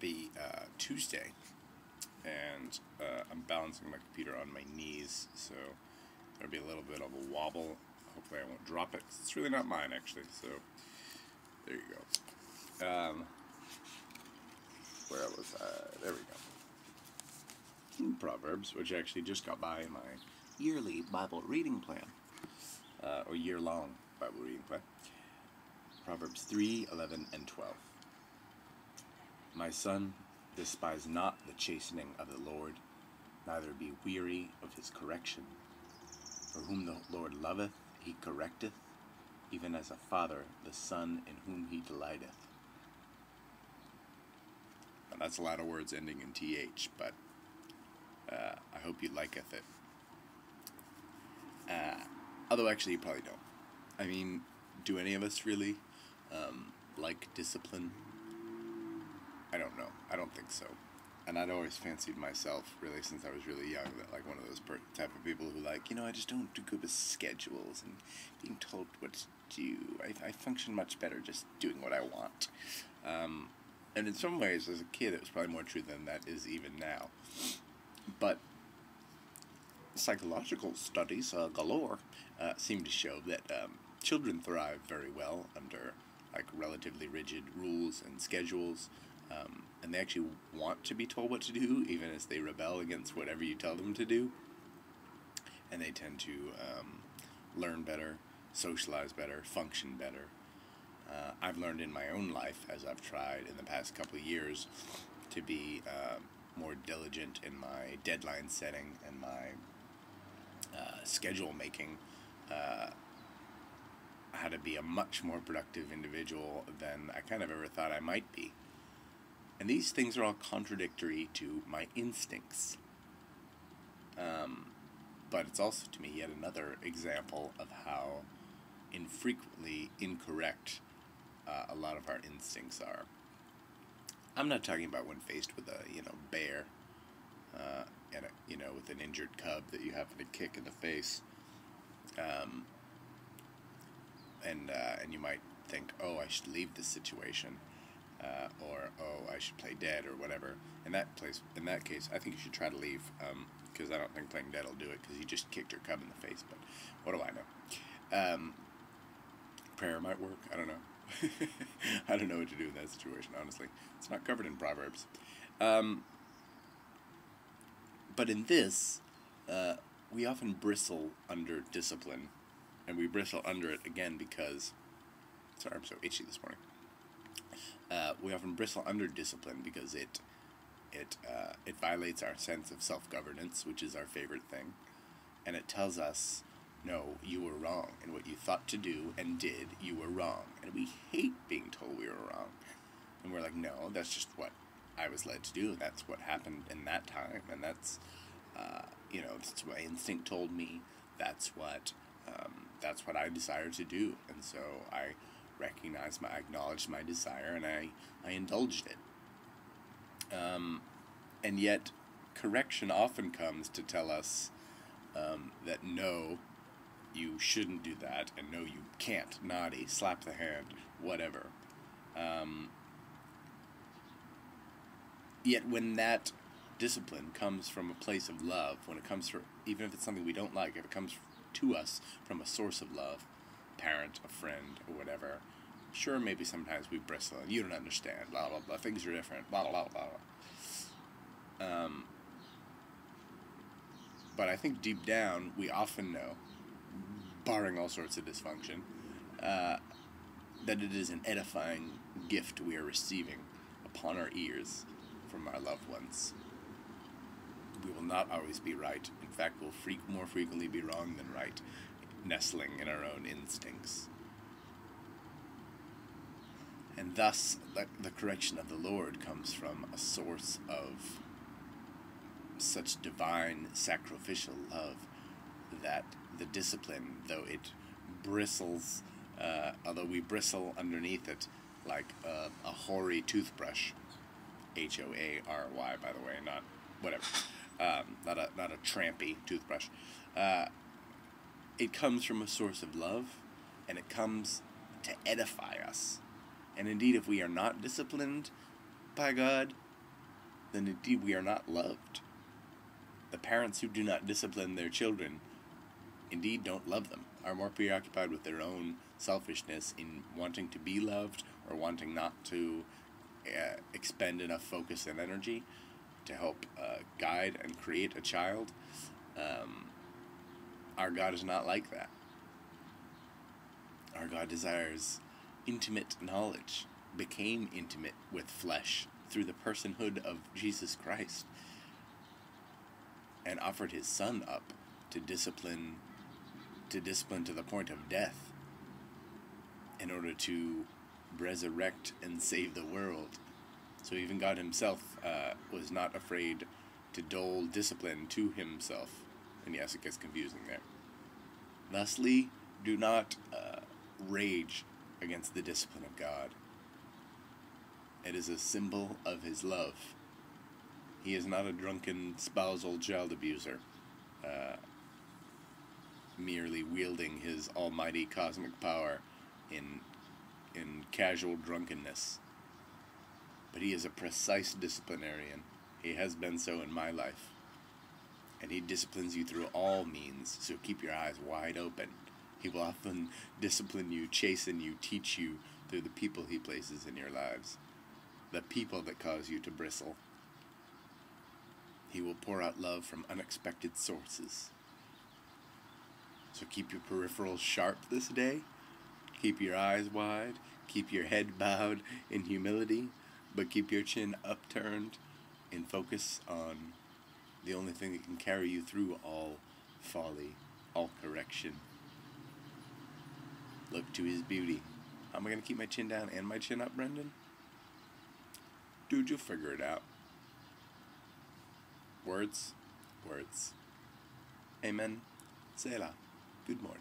Happy Tuesday, and I'm balancing my computer on my knees, so there'll be a little bit of a wobble. Hopefully I won't drop it. It's really not mine, actually, so there you go. Where was I? There we go. Proverbs, which I actually just got by my yearly Bible reading plan, or year-long Bible reading plan. Proverbs 3, 11, and 12. My son, despise not the chastening of the Lord, neither be weary of his correction. For whom the Lord loveth, he correcteth, even as a father the son in whom he delighteth. Now, that's a lot of words ending in TH, but I hope you liketh it. Although actually you probably don't. I mean, do any of us really like discipline? I don't know. I don't think so. And I'd always fancied myself, really, since I was really young, that like one of those type of people who like, I just don't do good with schedules and being told what to do. I function much better just doing what I want. And in some ways, as a kid, it was probably more true than that is even now. But psychological studies galore seem to show that children thrive very well under like relatively rigid rules and schedules. And they actually want to be told what to do, even as they rebel against whatever you tell them to do. And they tend to learn better, socialize better, function better. I've learned in my own life, as I've tried in the past couple of years, to be more diligent in my deadline setting and my schedule making, how to be a much more productive individual than I kind of ever thought I might be. And these things are all contradictory to my instincts. But it's also, to me, yet another example of how infrequently incorrect a lot of our instincts are. I'm not talking about when faced with a, bear, and with an injured cub that you happen to kick in the face. And you might think, oh, I should leave this situation. Or, oh, I should play dead, or whatever. In that case, I think you should try to leave, because I don't think playing dead will do it, because you just kicked your cub in the face, but what do I know? Prayer might work, I don't know. I don't know what to do in that situation, honestly. It's not covered in Proverbs. But in this, we often bristle under discipline, and we bristle under it again because, sorry, I'm so itchy this morning. We often bristle under discipline because it violates our sense of self-governance, which is our favorite thing, and it tells us, no, you were wrong, and what you thought to do and did, you were wrong, and we hate being told we were wrong, and we're like, no, that's just what I was led to do, and that's what happened in that time, and that's that's what my instinct told me, that's what I desired to do, and so I acknowledged my desire, and I indulged it. And yet, correction often comes to tell us that no, you shouldn't do that, and no, you can't, naughty, slap the hand, whatever. Yet when that discipline comes from a place of love, when it comes from, even if it's something we don't like, if it comes to us from a source of love, parent, a friend, or whatever, sure, maybe sometimes we bristle, and you don't understand, blah, blah, blah, things are different, blah, blah, blah, blah. But I think deep down, we often know, barring all sorts of dysfunction, that it is an edifying gift we are receiving upon our ears from our loved ones. We will not always be right. In fact, we'll more frequently be wrong than right, nestling in our own instincts. And thus, the correction of the Lord comes from a source of such divine, sacrificial love that the discipline, though it bristles, although we bristle underneath it like a hoary toothbrush, H-O-A-R-Y, by the way, not whatever, not a trampy toothbrush. It comes from a source of love, and it comes to edify us. And indeed, if we are not disciplined by God, then indeed we are not loved. The parents who do not discipline their children indeed don't love them, are more preoccupied with their own selfishness in wanting to be loved or wanting not to expend enough focus and energy to help guide and create a child. Our God is not like that. Our God desires intimate knowledge, became intimate with flesh through the personhood of Jesus Christ, and offered his Son up to discipline to the point of death in order to resurrect and save the world. So even God himself was not afraid to dole discipline to himself. And yes, it gets confusing there. Thusly, do not rage against the discipline of God. It is a symbol of his love. He is not a drunken, spousal child abuser, merely wielding his almighty cosmic power in casual drunkenness. But he is a precise disciplinarian. He has been so in my life. And he disciplines you through all means, so keep your eyes wide open. He will often discipline you, chasten you, teach you through the people he places in your lives. The people that cause you to bristle. He will pour out love from unexpected sources. So keep your peripherals sharp this day. Keep your eyes wide. Keep your head bowed in humility. But keep your chin upturned and focus on the only thing that can carry you through all folly, all correction. Look to his beauty. How am I going to keep my chin down and my chin up, Brendan? Dude, you'll figure it out. Words. Amen. Selah. Good morning.